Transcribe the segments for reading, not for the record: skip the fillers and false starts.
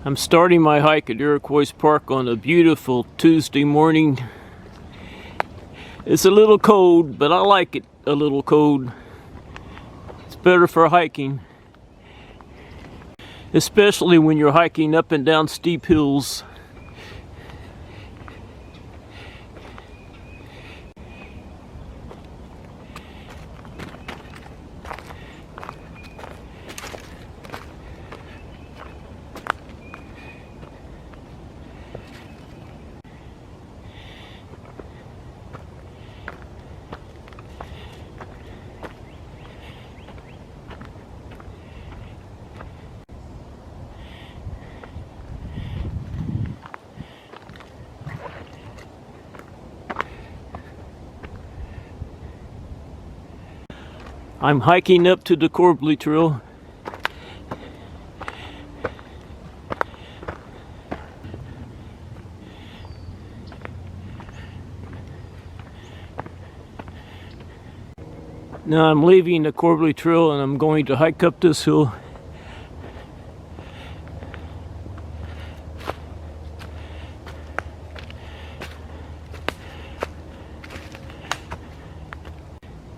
I'm starting my hike at Iroquois Park on a beautiful Tuesday morning. It's a little cold, but I like it a little cold. It's better for hiking, especially when you're hiking up and down steep hills. I'm hiking up to the Corbly Trail. Now I'm leaving the Corbly Trail and I'm going to hike up this hill.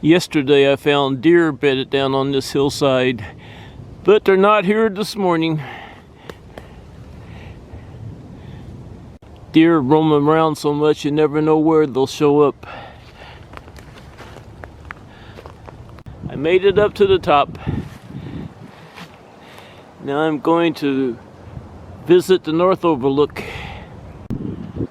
Yesterday I found deer bedded down on this hillside, but they're not here this morning. Deer roam around so much you never know where they'll show up. I made it up to the top. Now I'm going to visit the North Overlook.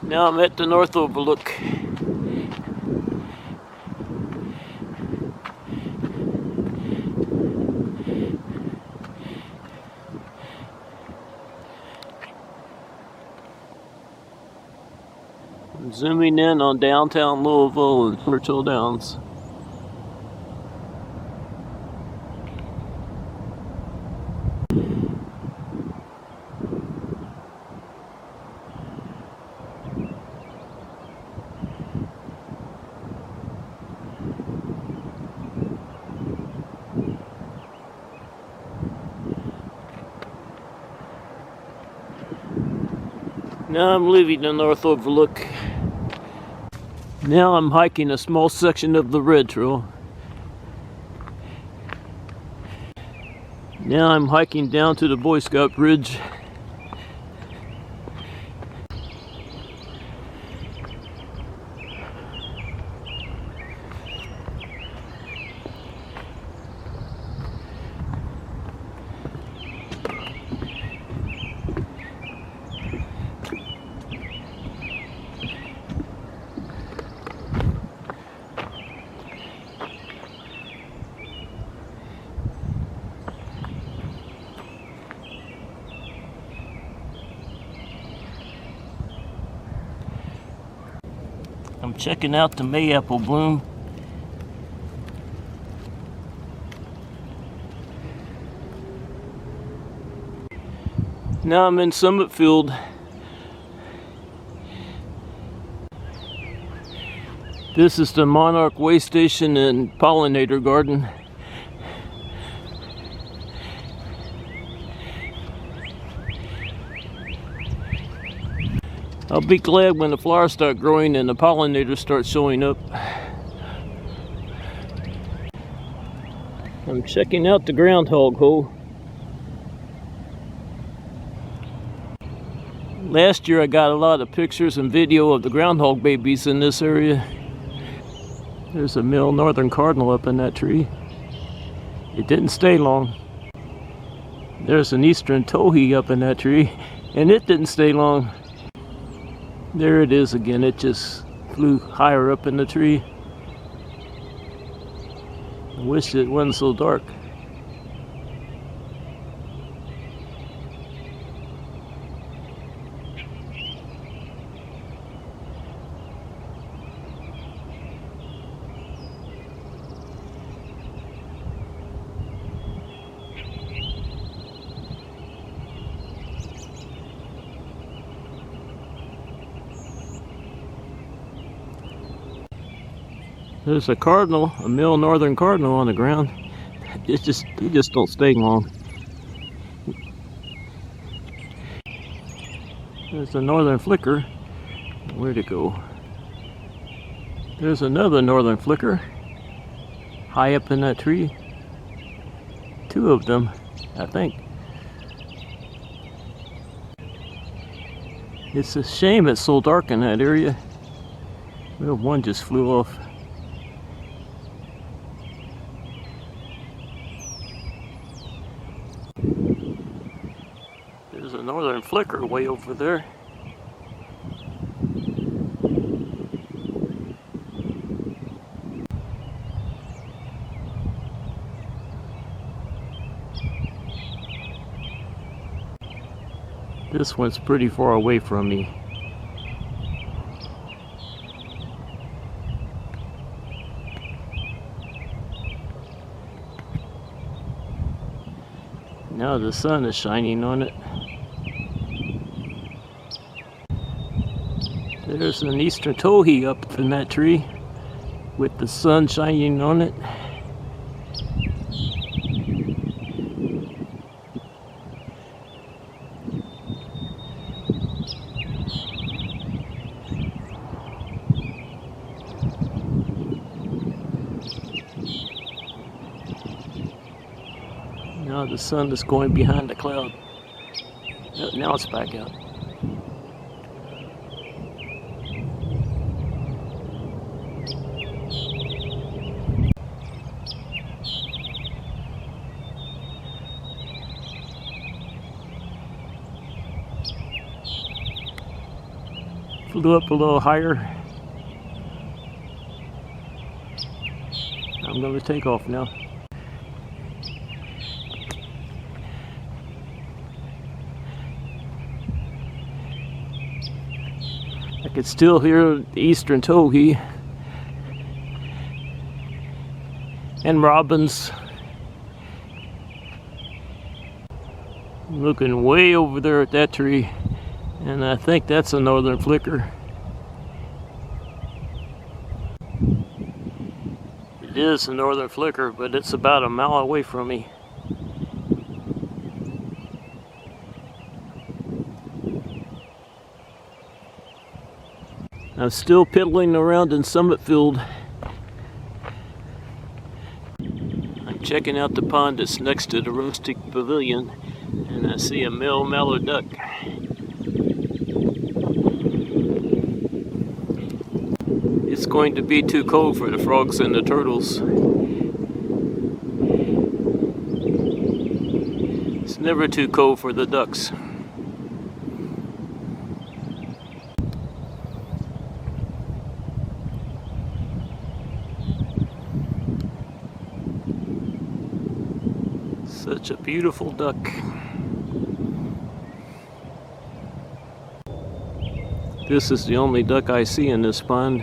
Now I'm at the North Overlook. I'm zooming in on downtown Louisville and Churchill Downs. Now I'm leaving the North Overlook. Now I'm hiking a small section of the Red Trail. Now I'm hiking down to the Boy Scout Bridge. I'm checking out the mayapple bloom. Now I'm in Summit Field. This is the Monarch Way Station and Pollinator Garden. I'll be glad when the flowers start growing and the pollinators start showing up. I'm checking out the groundhog hole. Last year I got a lot of pictures and video of the groundhog babies in this area. There's a male northern cardinal up in that tree. It didn't stay long. There's an eastern towhee up in that tree, and it didn't stay long. There it is again, it just flew higher up in the tree. I wish it wasn't so dark. There's a cardinal, a male northern cardinal on the ground. He just don't stay long. There's a northern flicker. Where'd it go? There's another northern flicker high up in that tree. Two of them, I think. It's a shame it's so dark in that area. Well, one just flew off. There's a northern flicker way over there. This one's pretty far away from me. Now the sun is shining on it. There's an eastern towhee up in that tree with the sun shining on it. Now the sun is going behind the cloud. Now it's back out. Flew up a little higher. I'm going to take off now. I could still hear the eastern towhee and robins. I'm looking way over there at that tree, and I think that's a northern flicker. It is a northern flicker, but it's about a mile away from me. I'm still piddling around in Summit Field. I'm checking out the pond that's next to the rustic pavilion, and I see a male mallard duck. It's going to be too cold for the frogs and the turtles. It's never too cold for the ducks. Such a beautiful duck. This is the only duck I see in this pond.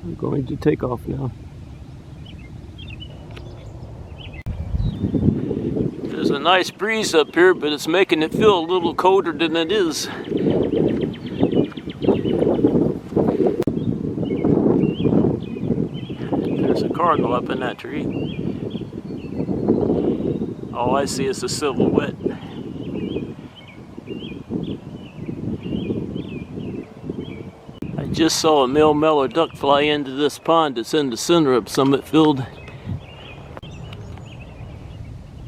I'm going to take off now. There's a nice breeze up here, but it's making it feel a little colder than it is. There's a cardinal up in that tree. All I see is a silhouette. I just saw a male mallard duck fly into this pond that's in the center of Summit Field.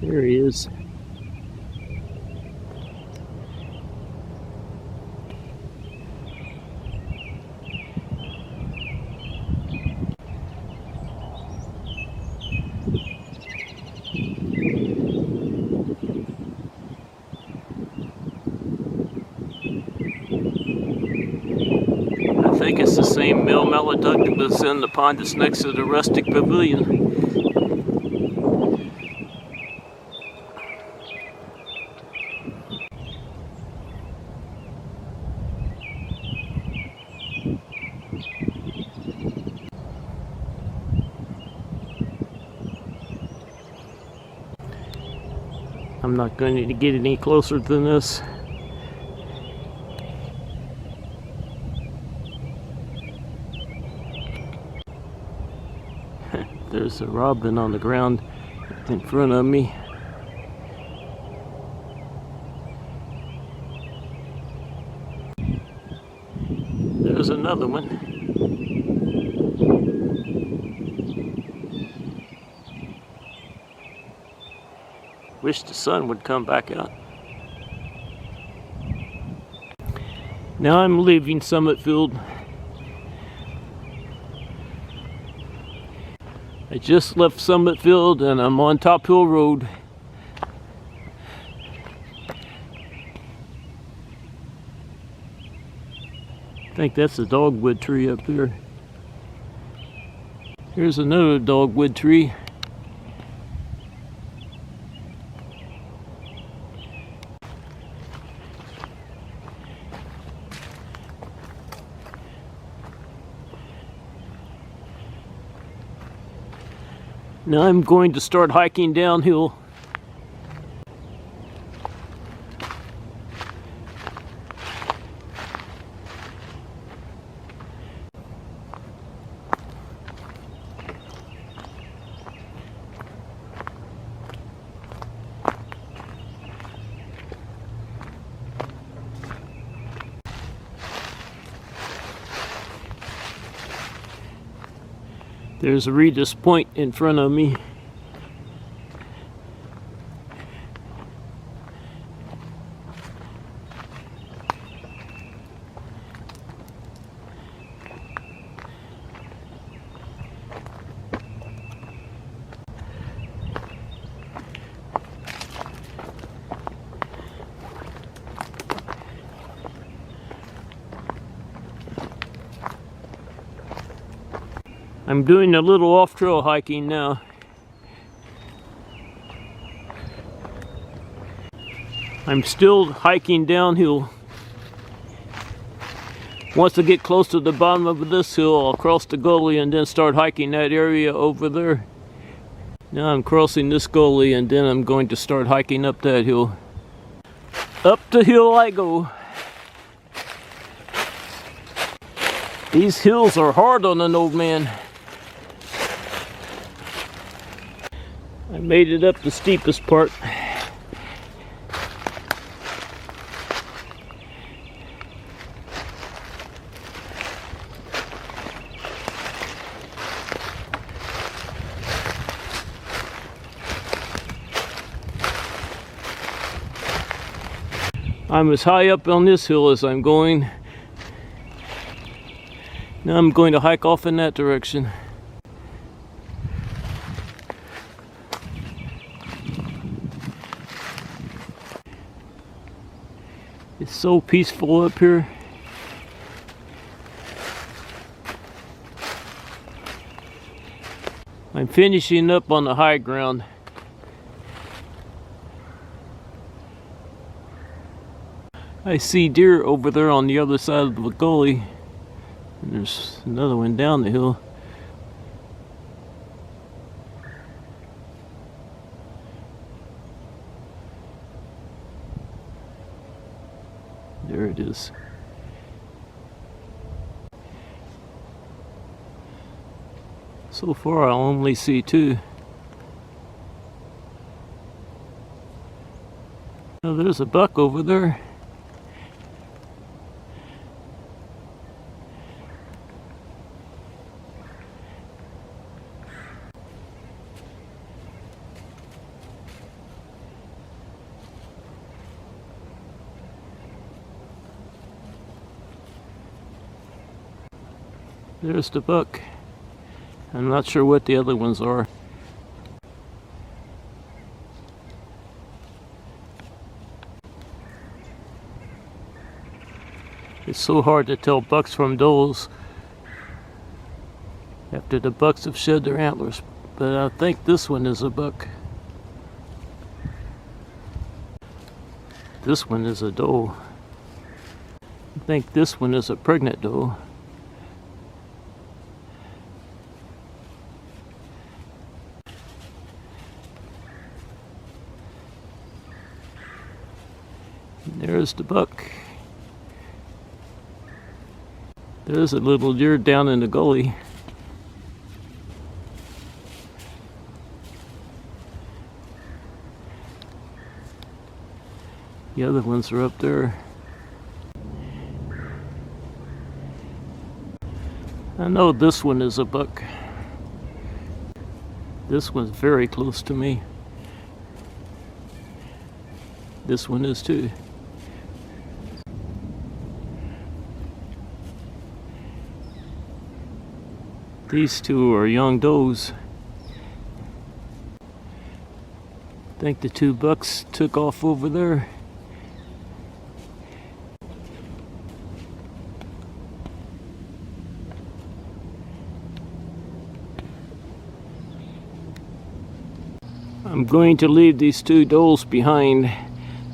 There he is. I think it's the same male mallard duck that was in the pond that's next to the rustic pavilion. I'm not going to get any closer than this. There's a robin on the ground in front of me. There's another one. Wish the sun would come back out. Now I'm leaving Summit Field. I just left Summit Field and I'm on Top Hill Road. I think that's a dogwood tree up there. Here's another dogwood tree. Now I'm going to start hiking downhill. There's a Regis Point in front of me. I'm doing a little off-trail hiking now. I'm still hiking downhill. Once I get close to the bottom of this hill, I'll cross the gully and then start hiking that area over there. Now I'm crossing this gully and then I'm going to start hiking up that hill. Up the hill I go. These hills are hard on an old man. I made it up the steepest part. I'm as high up on this hill as I'm going. Now I'm going to hike off in that direction. It's so peaceful up here. I'm finishing up on the high ground. I see deer over there on the other side of the gully. And there's another one down the hill. There it is. So far I only see two. Oh, there's a buck over there. There's the buck. I'm not sure what the other ones are. It's so hard to tell bucks from does after the bucks have shed their antlers, but I think this one is a buck. This one is a doe. I think this one is a pregnant doe. There's the buck. There's a little deer down in the gully. The other ones are up there. I know this one is a buck. This one's very close to me. This one is too. These two are young does. I think the two bucks took off over there. I'm going to leave these two does behind.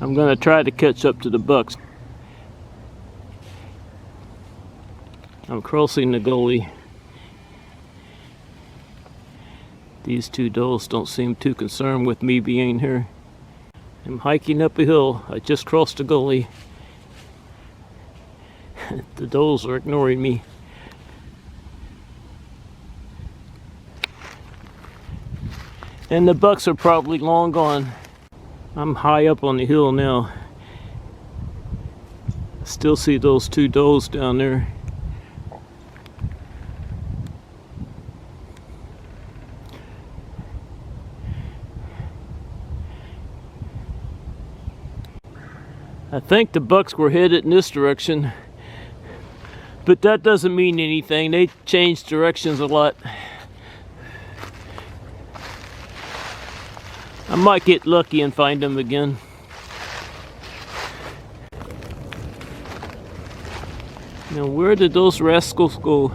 I'm going to try to catch up to the bucks. I'm crossing the gully. These two does don't seem too concerned with me being here. I'm hiking up a hill. I just crossed the gully. The does are ignoring me. And the bucks are probably long gone. I'm high up on the hill now. Still see those two does down there. I think the bucks were headed in this direction, but that doesn't mean anything. They change directions a lot. I might get lucky and find them again. Now, where did those rascals go?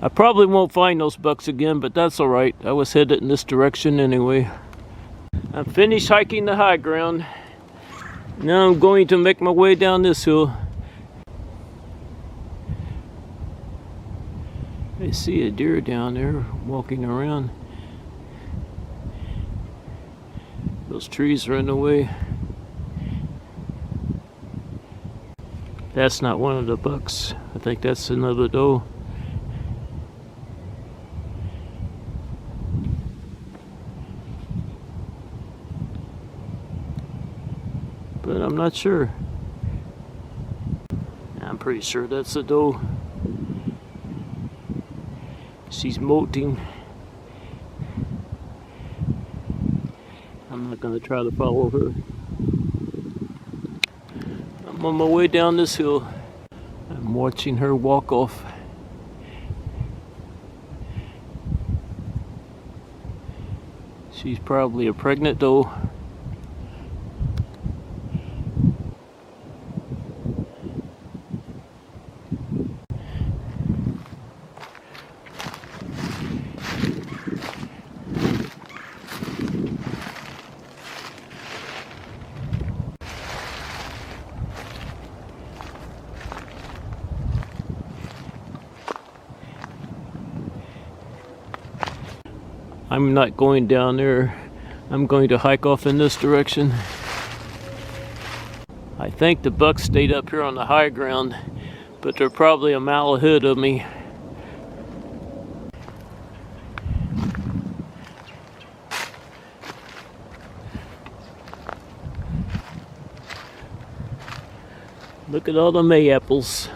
I probably won't find those bucks again, but that's alright. I was headed in this direction anyway. I'm finished hiking the high ground. Now I'm going to make my way down this hill. I see a deer down there walking around. Those trees are in the way. That's not one of the bucks. I think that's another doe. But I'm not sure. I'm pretty sure that's a doe. She's molting. I'm not going to try to follow her. I'm on my way down this hill. I'm watching her walk off. She's probably a pregnant doe. I'm not going down there. I'm going to hike off in this direction. I think the bucks stayed up here on the high ground, but they're probably a mile ahead of me. Look at all the May-apples.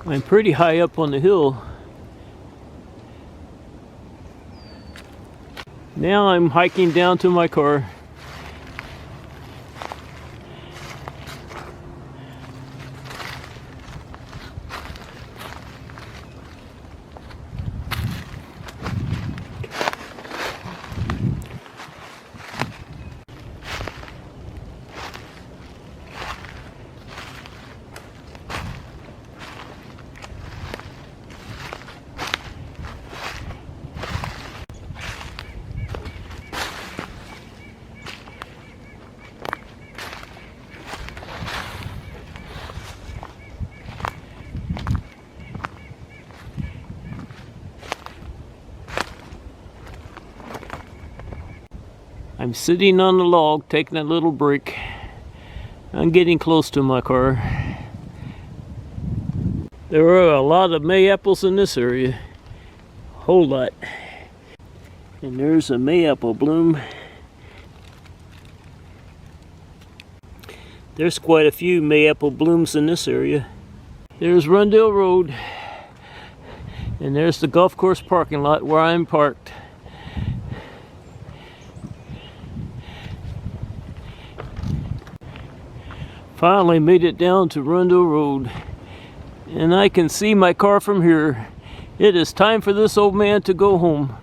I'm pretty high up on the hill. Now I'm hiking down to my car. I'm sitting on the log taking a little break. I'm getting close to my car. There are a lot of May-apples in this area. Whole lot. And there's a May-apple bloom. There's quite a few May-apple blooms in this area. There's Rundle Road. And there's the golf course parking lot where I'm parked. Finally made it down to Rundle Road. And I can see my car from here. It is time for this old man to go home.